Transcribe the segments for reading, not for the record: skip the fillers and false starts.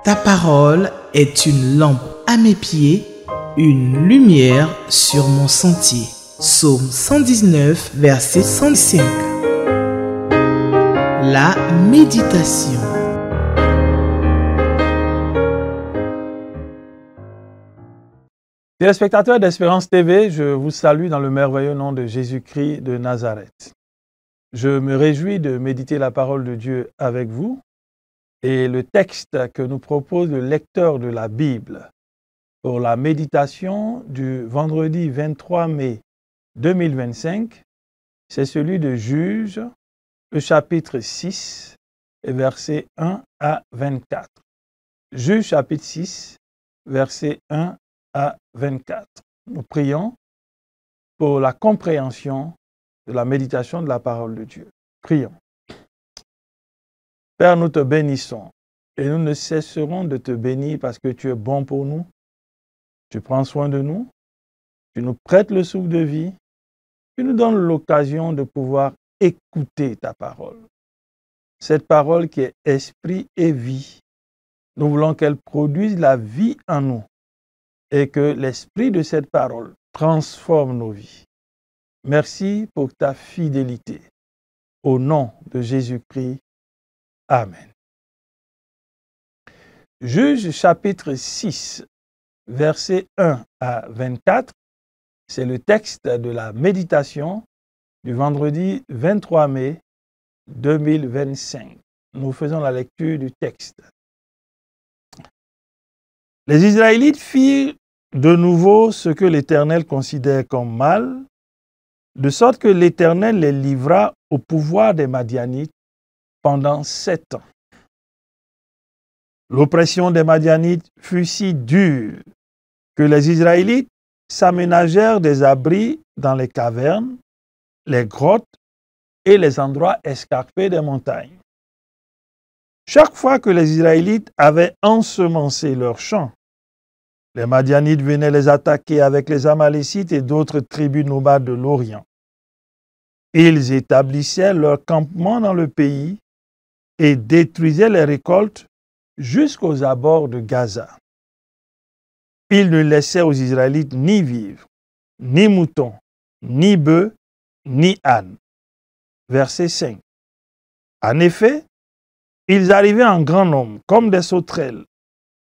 Ta parole est une lampe à mes pieds, une lumière sur mon sentier. Psaume 119, verset 105. La méditation. Téléspectateurs d'Espérance TV, je vous salue dans le merveilleux nom de Jésus-Christ de Nazareth. Je me réjouis de méditer la parole de Dieu avec vous et le texte que nous propose le lecteur de la Bible pour la méditation du vendredi 23 mai 2025, c'est celui de Juges, le chapitre 6, et versets 1 à 24. Juges chapitre 6, versets 1 à 24. Nous prions pour la compréhension de la méditation de la parole de Dieu. Prions. Père, nous te bénissons et nous ne cesserons de te bénir parce que tu es bon pour nous. Tu prends soin de nous, tu nous prêtes le souffle de vie, tu nous donnes l'occasion de pouvoir écouter ta parole. Cette parole qui est esprit et vie, nous voulons qu'elle produise la vie en nous et que l'esprit de cette parole transforme nos vies. Merci pour ta fidélité. Au nom de Jésus-Christ. Amen. Juges chapitre 6, versets 1 à 24, c'est le texte de la méditation du vendredi 23 mai 2025. Nous faisons la lecture du texte. Les Israélites firent de nouveau ce que l'Éternel considère comme mal, de sorte que l'Éternel les livra au pouvoir des Madianites pendant 7 ans. L'oppression des Madianites fut si dure que les Israélites s'aménagèrent des abris dans les cavernes, les grottes et les endroits escarpés des montagnes. Chaque fois que les Israélites avaient ensemencé leurs champs, les Madianites venaient les attaquer avec les Amalécites et d'autres tribus nomades de l'Orient. Ils établissaient leur campement dans le pays et détruisaient les récoltes jusqu'aux abords de Gaza. Ils ne laissaient aux Israélites ni vivres, ni moutons, ni bœufs, ni ânes. Verset 5. En effet, ils arrivaient en grand nombre, comme des sauterelles,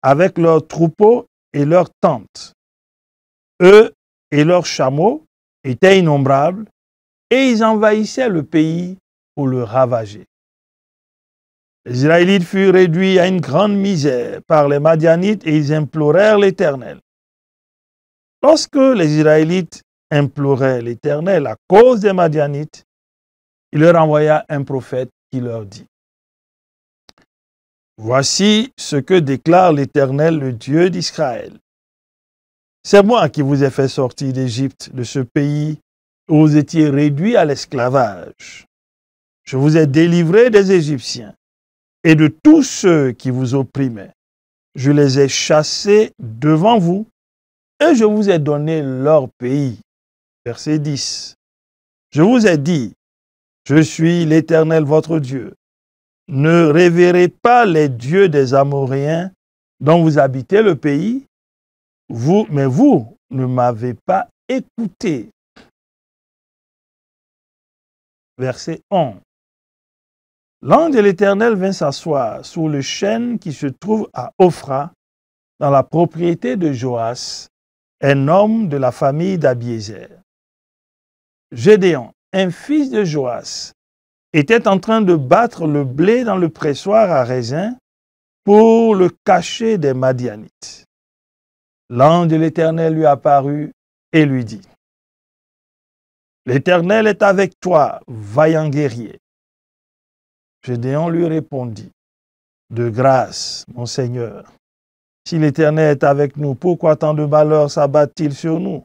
avec leurs troupeaux et leurs tentes. Eux et leurs chameaux étaient innombrables, et ils envahissaient le pays pour le ravager. Les Israélites furent réduits à une grande misère par les Madianites et ils implorèrent l'Éternel. Lorsque les Israélites imploraient l'Éternel à cause des Madianites, il leur envoya un prophète qui leur dit: « Voici ce que déclare l'Éternel, le Dieu d'Israël. C'est moi qui vous ai fait sortir d'Égypte, de ce pays où vous étiez réduits à l'esclavage. Je vous ai délivré des Égyptiens et de tous ceux qui vous opprimaient. Je les ai chassés devant vous et je vous ai donné leur pays. » Verset 10. Je vous ai dit: je suis l'Éternel votre Dieu. Ne révérez pas les dieux des Amoréens dont vous habitez le pays, mais vous ne m'avez pas écouté. Verset 11. L'ange de l'Éternel vint s'asseoir sous le chêne qui se trouve à Ophra, dans la propriété de Joas, un homme de la famille d'Abiézer. Gédéon, un fils de Joas, était en train de battre le blé dans le pressoir à raisin pour le cacher des Madianites. L'ange de l'Éternel lui apparut et lui dit: « L'Éternel est avec toi, vaillant guerrier. » Gédéon lui répondit: « De grâce, mon Seigneur, si l'Éternel est avec nous, pourquoi tant de malheurs s'abattent-ils sur nous?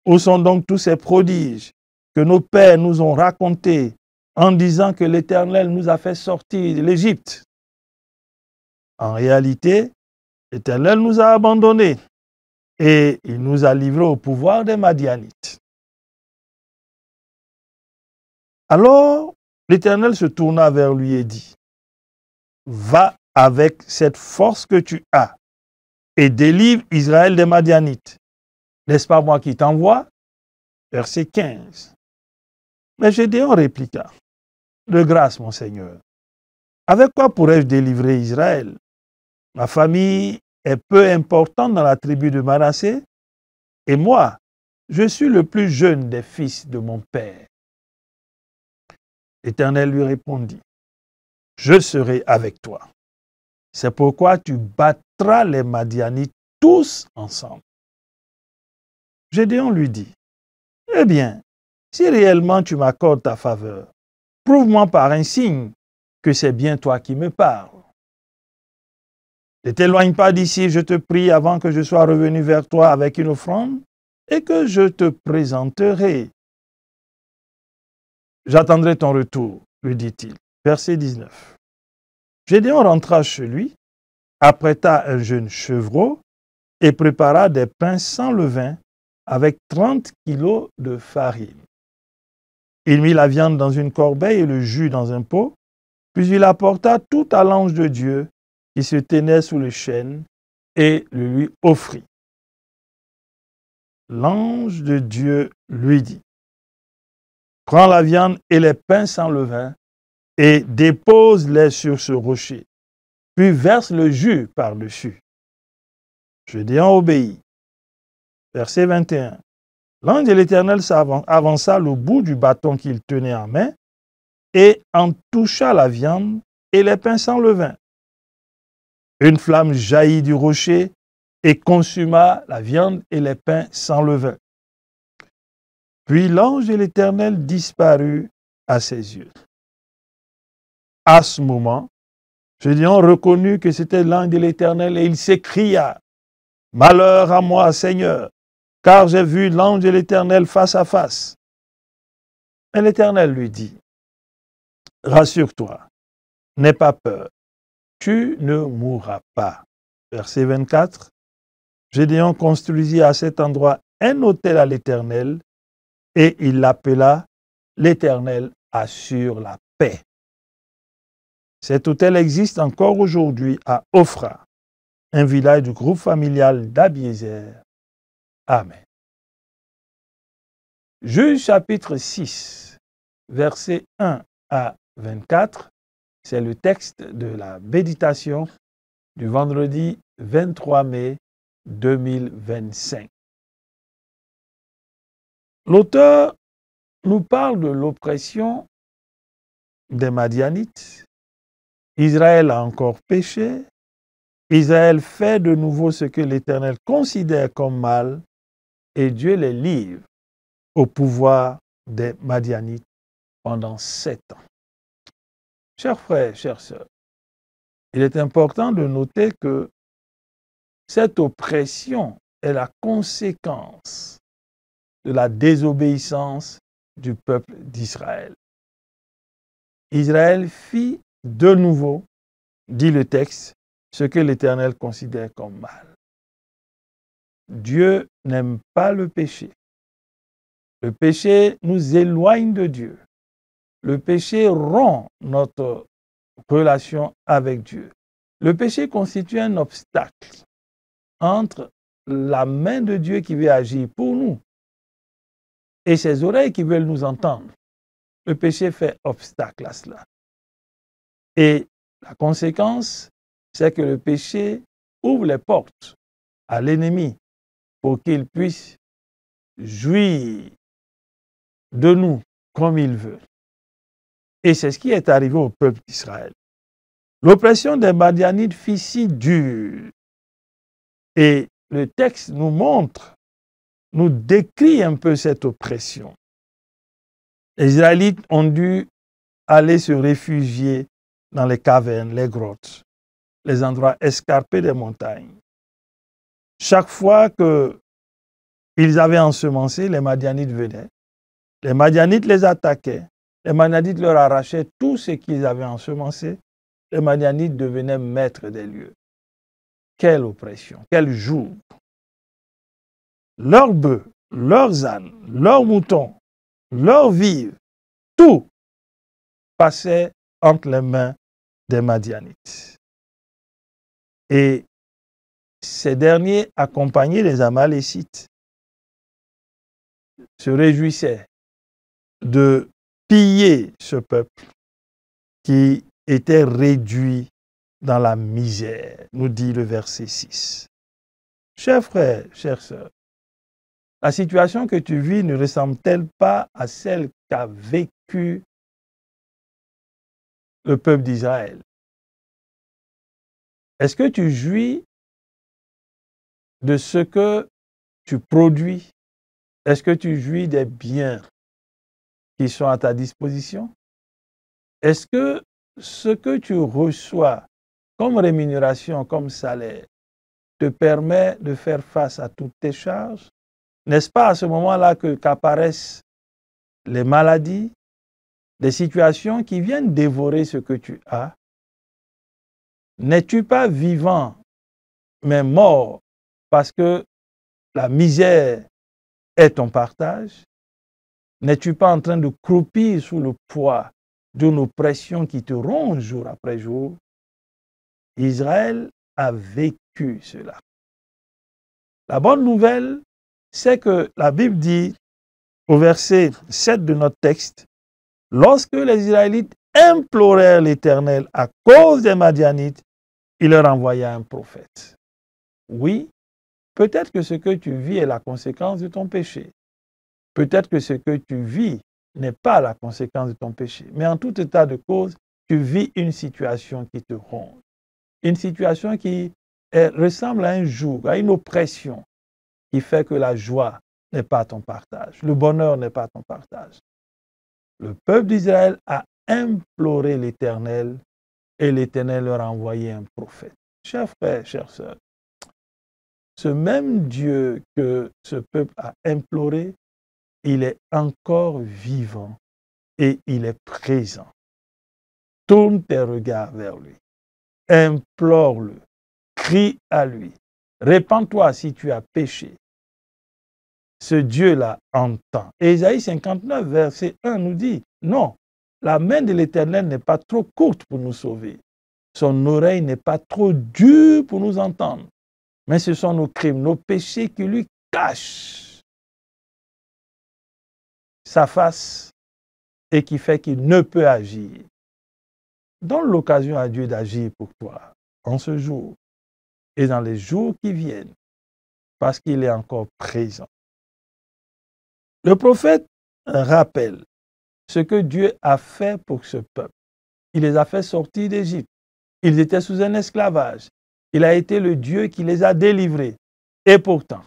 Où sont donc tous ces prodiges que nos pères nous ont racontés en disant que l'Éternel nous a fait sortir de l'Égypte? En réalité, l'Éternel nous a abandonnés et il nous a livrés au pouvoir des Madianites. » Alors l'Éternel se tourna vers lui et dit: « Va avec cette force que tu as et délivre Israël des Madianites. N'est-ce pas moi qui t'envoie? Verset 15. Mais Gédéon répliqua, de grâce, mon Seigneur, avec quoi pourrais-je délivrer Israël? Ma famille est peu importante dans la tribu de Manassé, et moi, je suis le plus jeune des fils de mon père. L'Éternel lui répondit, je serai avec toi. C'est pourquoi tu battras les Madianites tous ensemble. Gédéon lui dit, eh bien, si réellement tu m'accordes ta faveur, prouve-moi par un signe que c'est bien toi qui me parles. Ne t'éloigne pas d'ici, je te prie, avant que je sois revenu vers toi avec une offrande et que je te présenterai. J'attendrai ton retour, lui dit-il. Verset 19. Gédéon rentra chez lui, apprêta un jeune chevreau et prépara des pains sans levain avec 30 kilos de farine. Il mit la viande dans une corbeille et le jus dans un pot, puis il apporta tout à l'ange de Dieu qui se tenait sous le chêne et le lui offrit. L'ange de Dieu lui dit, prends la viande et les pains sans levain et dépose-les sur ce rocher, puis verse le jus par-dessus. Gédéon obéit. Verset 21. L'ange de l'Éternel avança le bout du bâton qu'il tenait en main et en toucha la viande et les pains sans levain. Une flamme jaillit du rocher et consuma la viande et les pains sans levain. Puis l'ange de l'Éternel disparut à ses yeux. À ce moment, Gédéon reconnut que c'était l'ange de l'Éternel et il s'écria, « Malheur à moi, Seigneur, car j'ai vu l'ange de l'Éternel face à face. » Mais l'Éternel lui dit, « Rassure-toi, n'aie pas peur, tu ne mourras pas. » Verset 24. Gédéon construisit à cet endroit un autel à l'Éternel et il l'appela « L'Éternel assure la paix ». Cet autel existe encore aujourd'hui à Ophra, un village du groupe familial d'Abiézer. Amen. Juge chapitre 6, versets 1 à 24, c'est le texte de la méditation du vendredi 23 mai 2025. L'auteur nous parle de l'oppression des Madianites. Israël a encore péché. Israël fait de nouveau ce que l'Éternel considère comme mal et Dieu les livre au pouvoir des Madianites pendant 7 ans. Chers frères, chères sœurs, il est important de noter que cette oppression est la conséquence de la désobéissance du peuple d'Israël. Israël fit de nouveau, dit le texte, ce que l'Éternel considère comme mal. Dieu n'aime pas le péché. Le péché nous éloigne de Dieu. Le péché rompt notre relation avec Dieu. Le péché constitue un obstacle entre la main de Dieu qui veut agir pour nous et ses oreilles qui veulent nous entendre. Le péché fait obstacle à cela. Et la conséquence, c'est que le péché ouvre les portes à l'ennemi pour qu'il puisse jouir de nous comme il veut. Et c'est ce qui est arrivé au peuple d'Israël. L'oppression des Madianites fut si dure. Et le texte nous montre, nous décrit un peu cette oppression. Les Israélites ont dû aller se réfugier dans les cavernes, les grottes, les endroits escarpés des montagnes. Chaque fois qu'ils avaient ensemencé, les Madianites venaient. Les Madianites les attaquaient. Les Madianites leur arrachaient tout ce qu'ils avaient ensemencé. Les Madianites devenaient maîtres des lieux. Quelle oppression, quel joug. Leurs bœufs, leurs ânes, leurs moutons, leurs vives, tout passait entre les mains des Madianites. Et ces derniers, accompagnés des Amalécites, se réjouissaient de piller ce peuple qui était réduit dans la misère, nous dit le verset 6. Chers frères, chères sœurs, la situation que tu vis ne ressemble-t-elle pas à celle qu'a vécue le peuple d'Israël? Est-ce que tu jouis de ce que tu produis? Est-ce que tu jouis des biens qui sont à ta disposition? Est-ce que ce que tu reçois comme rémunération, comme salaire, te permet de faire face à toutes tes charges? N'est-ce pas à ce moment-là qu'apparaissent les maladies, des situations qui viennent dévorer ce que tu as? N'es-tu pas vivant, mais mort, parce que la misère est ton partage? N'es-tu pas en train de croupir sous le poids d'une oppression qui te ronge jour après jour? Israël a vécu cela. La bonne nouvelle, c'est que la Bible dit au verset 7 de notre texte, lorsque les Israélites implorèrent l'Éternel à cause des Madianites, il leur envoya un prophète. Oui, peut-être que ce que tu vis est la conséquence de ton péché. Peut-être que ce que tu vis n'est pas la conséquence de ton péché. Mais en tout état de cause, tu vis une situation qui te ronge. Une situation qui ressemble à un joug, à une oppression qui fait que la joie n'est pas ton partage. Le bonheur n'est pas ton partage. Le peuple d'Israël a imploré l'Éternel et l'Éternel leur a envoyé un prophète. Chers frères, chères sœurs, ce même Dieu que ce peuple a imploré, il est encore vivant et il est présent. Tourne tes regards vers lui. Implore-le. Crie à lui. Répands-toi si tu as péché. Ce Dieu-là entend. Et Ésaïe 59, verset 1 nous dit, non, la main de l'Éternel n'est pas trop courte pour nous sauver. Son oreille n'est pas trop dure pour nous entendre. Mais ce sont nos crimes, nos péchés qui lui cachent sa face et qui fait qu'il ne peut agir. Donne l'occasion à Dieu d'agir pour toi en ce jour et dans les jours qui viennent, parce qu'il est encore présent. Le prophète rappelle ce que Dieu a fait pour ce peuple. Il les a fait sortir d'Égypte. Ils étaient sous un esclavage. Il a été le Dieu qui les a délivrés. Et pourtant,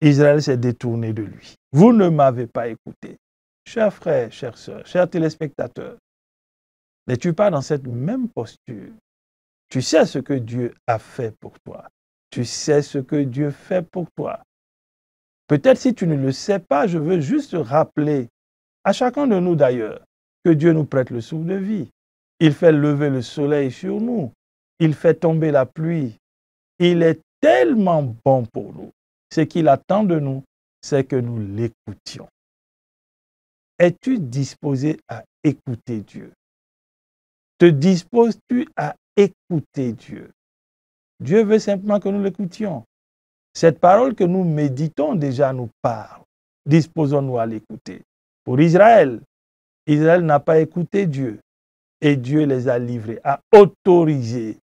Israël s'est détourné de lui. Vous ne m'avez pas écouté. Chers frères, chères sœurs, chers téléspectateurs, n'es-tu pas dans cette même posture? Tu sais ce que Dieu a fait pour toi. Tu sais ce que Dieu fait pour toi. Peut-être si tu ne le sais pas, je veux juste rappeler à chacun de nous d'ailleurs que Dieu nous prête le souffle de vie. Il fait lever le soleil sur nous. Il fait tomber la pluie. Il est tellement bon pour nous. Ce qu'il attend de nous, c'est que nous l'écoutions. Es-tu disposé à écouter Dieu? Te disposes-tu à écouter Dieu? Dieu veut simplement que nous l'écoutions. Cette parole que nous méditons déjà nous parle. Disposons-nous à l'écouter. Pour Israël, Israël n'a pas écouté Dieu et Dieu les a livrés, a autorisé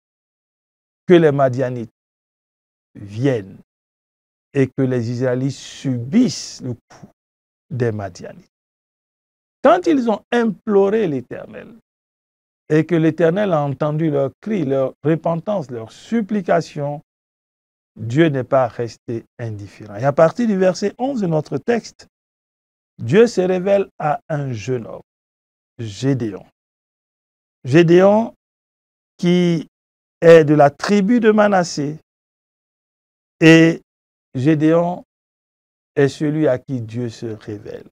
que les Madianites viennent et que les Israélites subissent le coup des Madianites. Quand ils ont imploré l'Éternel et que l'Éternel a entendu leurs cris, leur repentance, leurs supplications, Dieu n'est pas resté indifférent. Et à partir du verset 11 de notre texte, Dieu se révèle à un jeune homme, Gédéon. Gédéon qui est de la tribu de Manassé. Et Gédéon est celui à qui Dieu se révèle.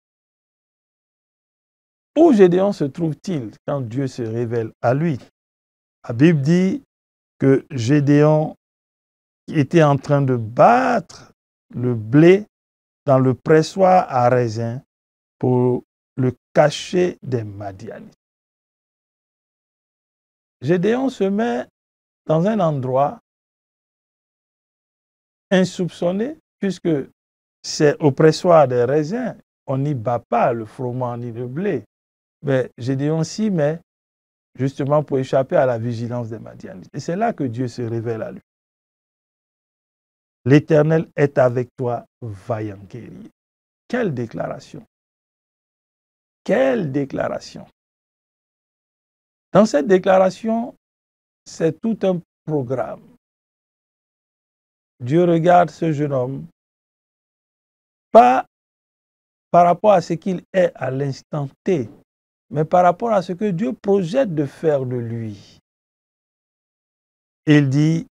Où Gédéon se trouve-t-il quand Dieu se révèle à lui? La Bible dit que Gédéon était en train de battre le blé dans le pressoir à raisin pour le cacher des Madianites. Gédéon se met dans un endroit insoupçonné, puisque c'est au pressoir des raisins, on n'y bat pas le froment ni le blé. Mais Gédéon s'y met justement pour échapper à la vigilance des Madianites. Et c'est là que Dieu se révèle à lui. L'Éternel est avec toi, vaillant guerrier. Quelle déclaration! Quelle déclaration! Dans cette déclaration, c'est tout un programme. Dieu regarde ce jeune homme, pas par rapport à ce qu'il est à l'instant T, mais par rapport à ce que Dieu projette de faire de lui. Il dit,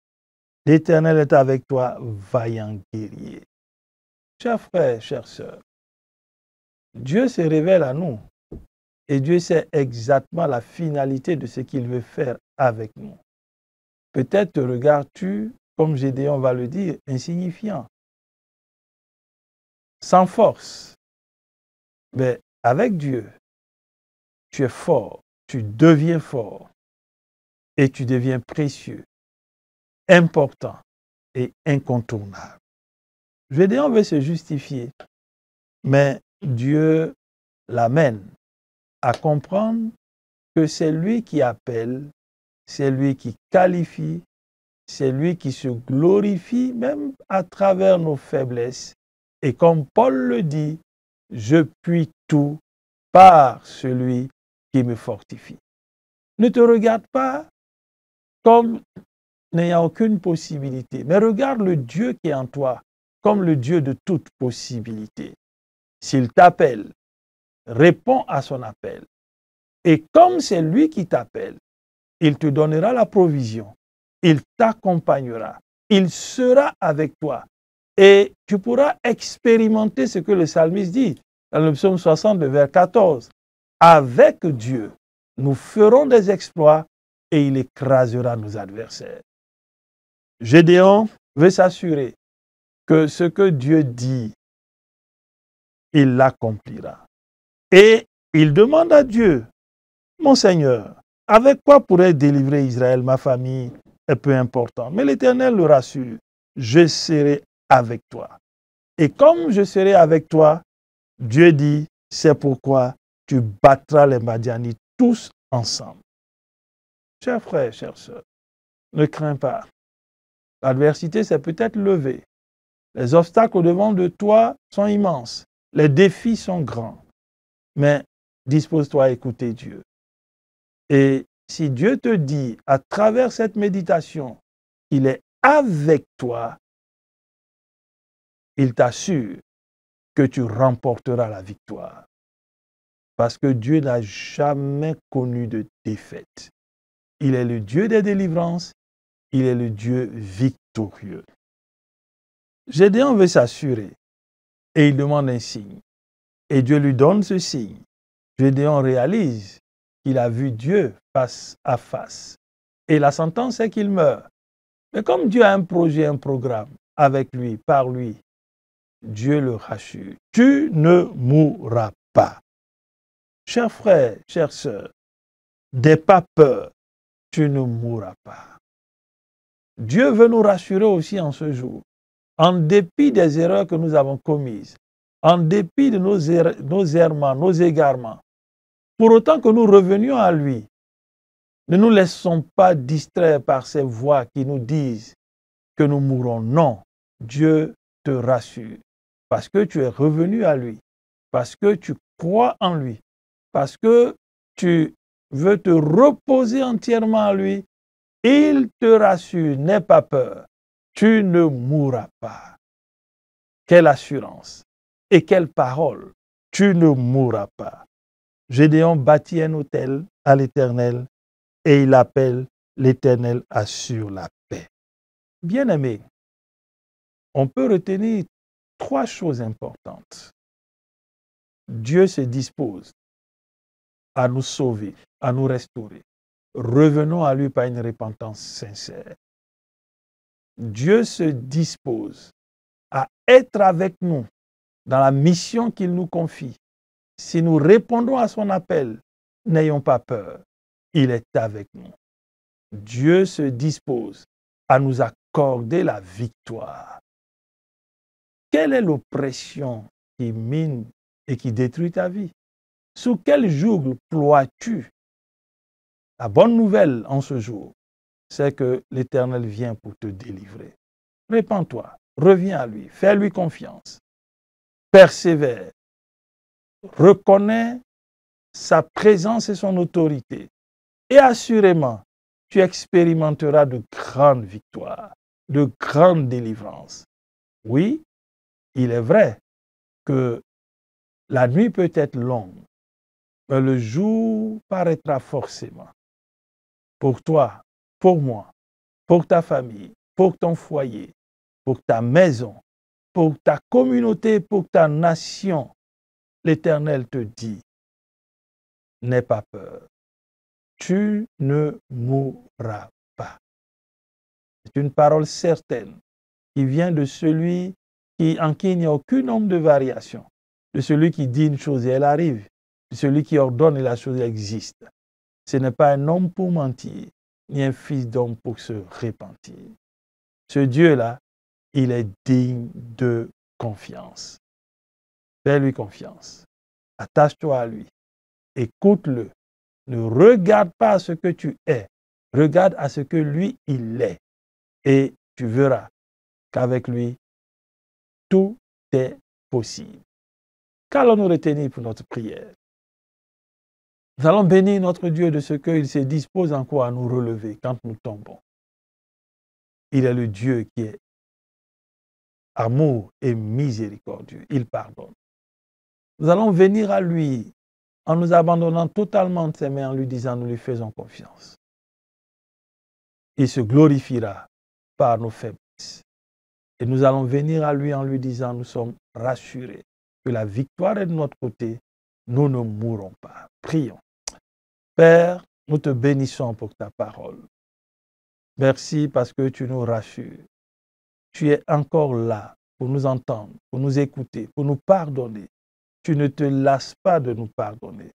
l'Éternel est avec toi, vaillant guerrier. Chers frères, chères sœurs, Dieu se révèle à nous et Dieu sait exactement la finalité de ce qu'il veut faire avec nous. Peut-être te regardes-tu, comme Gédéon va le dire, insignifiant, sans force. Mais avec Dieu, tu es fort, tu deviens fort et tu deviens précieux, important et incontournable. Gédéon veut se justifier, mais Dieu l'amène à comprendre que c'est lui qui appelle, c'est lui qui qualifie, c'est lui qui se glorifie même à travers nos faiblesses. Et comme Paul le dit, je puis tout par celui qui me fortifie. Ne te regarde pas comme n'ayant aucune possibilité, mais regarde le Dieu qui est en toi comme le Dieu de toute possibilité. S'il t'appelle, réponds à son appel. Et comme c'est lui qui t'appelle, il te donnera la provision, il t'accompagnera, il sera avec toi. Et tu pourras expérimenter ce que le psalmiste dit dans le psaume 60, vers 14. Avec Dieu, nous ferons des exploits et il écrasera nos adversaires. Gédéon veut s'assurer que ce que Dieu dit, il l'accomplira. Et il demande à Dieu, mon Seigneur, avec quoi pourrais-je délivrer Israël, ma famille est peu important. Mais l'Éternel le rassure, je serai avec toi. Et comme je serai avec toi, Dieu dit, c'est pourquoi tu battras les Madianites tous ensemble. Chers frères, chères sœurs, ne crains pas. L'adversité s'est peut-être levée. Les obstacles devant de toi sont immenses. Les défis sont grands. Mais dispose-toi à écouter Dieu. Et si Dieu te dit à travers cette méditation qu'il est avec toi, il t'assure que tu remporteras la victoire. Parce que Dieu n'a jamais connu de défaite. Il est le Dieu des délivrances, il est le Dieu victorieux. Gédéon veut s'assurer et il demande un signe. Et Dieu lui donne ce signe. Gédéon réalise qu'il a vu Dieu face à face. Et la sentence est qu'il meurt. Mais comme Dieu a un projet, un programme avec lui, par lui, Dieu le rassure. Tu ne mourras pas. Chers frères, chères sœurs, n'aie pas peur. Tu ne mourras pas. Dieu veut nous rassurer aussi en ce jour. En dépit des erreurs que nous avons commises, en dépit de nos errements, nos égarements, pour autant que nous revenions à lui, ne nous laissons pas distraire par ces voix qui nous disent que nous mourrons. Non, Dieu te rassure parce que tu es revenu à lui, parce que tu crois en lui, parce que tu veux te reposer entièrement à lui. Il te rassure, n'aie pas peur, tu ne mourras pas. Quelle assurance et quelle parole, tu ne mourras pas. Gédéon bâtit un autel à l'Éternel et il appelle l'Éternel assure la paix. Bien-aimés, on peut retenir 3 choses importantes. Dieu se dispose à nous sauver, à nous restaurer. Revenons à lui par une repentance sincère. Dieu se dispose à être avec nous dans la mission qu'il nous confie. Si nous répondons à son appel, n'ayons pas peur. Il est avec nous. Dieu se dispose à nous accorder la victoire. quelle est l'oppression qui mine et qui détruit ta vie? Sous quel joug ploies-tu? La bonne nouvelle en ce jour, c'est que l'Éternel vient pour te délivrer. Répands-toi, reviens à lui, fais-lui confiance, persévère, reconnais sa présence et son autorité. Et assurément, tu expérimenteras de grandes victoires, de grandes délivrances. Oui, il est vrai que la nuit peut être longue, mais le jour paraîtra forcément. Pour toi, pour moi, pour ta famille, pour ton foyer, pour ta maison, pour ta communauté, pour ta nation, l'Éternel te dit, n'aie pas peur. Tu ne mourras pas. C'est une parole certaine qui vient de celui en qui il n'y a aucune ombre de variation, de celui qui dit une chose et elle arrive, de celui qui ordonne et la chose existe. Ce n'est pas un homme pour mentir, ni un fils d'homme pour se repentir. Ce Dieu-là, il est digne de confiance. Fais-lui confiance. Attache-toi à lui. Écoute-le. Ne regarde pas à ce que tu es. Regarde à ce que lui, il est. Et tu verras qu'avec lui, tout est possible. Qu'allons-nous retenir pour notre prière? Nous allons bénir notre Dieu de ce qu'il se dispose encore à nous relever quand nous tombons. Il est le Dieu qui est amour et miséricordieux. Il pardonne. Nous allons venir à lui en nous abandonnant totalement de ses mains, en lui disant, nous lui faisons confiance. Il se glorifiera par nos faiblesses. Et nous allons venir à lui en lui disant, nous sommes rassurés que la victoire est de notre côté, nous ne mourrons pas. Prions. Père, nous te bénissons pour ta parole. Merci parce que tu nous rassures. Tu es encore là pour nous entendre, pour nous écouter, pour nous pardonner. Tu ne te lasses pas de nous pardonner.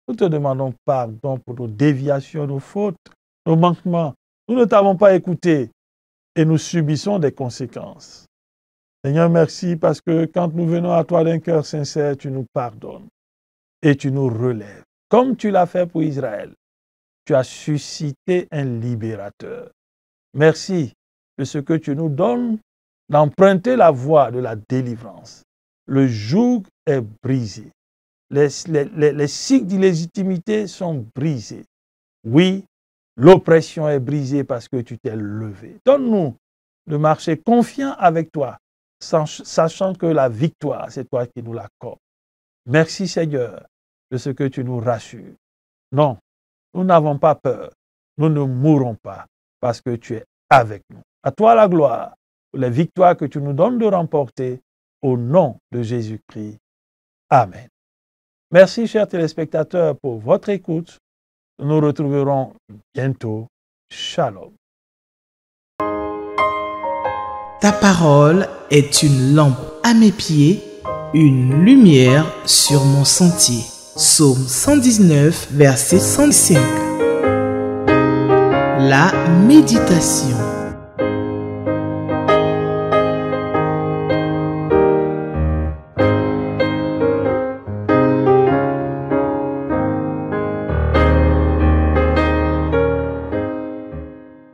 Nous te demandons pardon pour nos déviations, nos fautes, nos manquements. Nous ne t'avons pas écouté et nous subissons des conséquences. Seigneur, merci parce que quand nous venons à toi d'un cœur sincère, tu nous pardonnes et tu nous relèves. Comme tu l'as fait pour Israël, tu as suscité un libérateur. Merci de ce que tu nous donnes d'emprunter la voie de la délivrance. Le joug est brisé. Les cycles d'illégitimité sont brisés. Oui, l'oppression est brisée parce que tu t'es levé. Donne-nous de marcher confiant avec toi, sachant que la victoire, c'est toi qui nous l'accordes. Merci Seigneur de ce que tu nous rassures. Non, nous n'avons pas peur. Nous ne mourrons pas parce que tu es avec nous. À toi la gloire pour les victoires que tu nous donnes de remporter au nom de Jésus-Christ. Amen. Merci chers téléspectateurs pour votre écoute. Nous nous retrouverons bientôt. Shalom. Ta parole est une lampe à mes pieds, une lumière sur mon sentier. Psaume 119, verset 105. La méditation.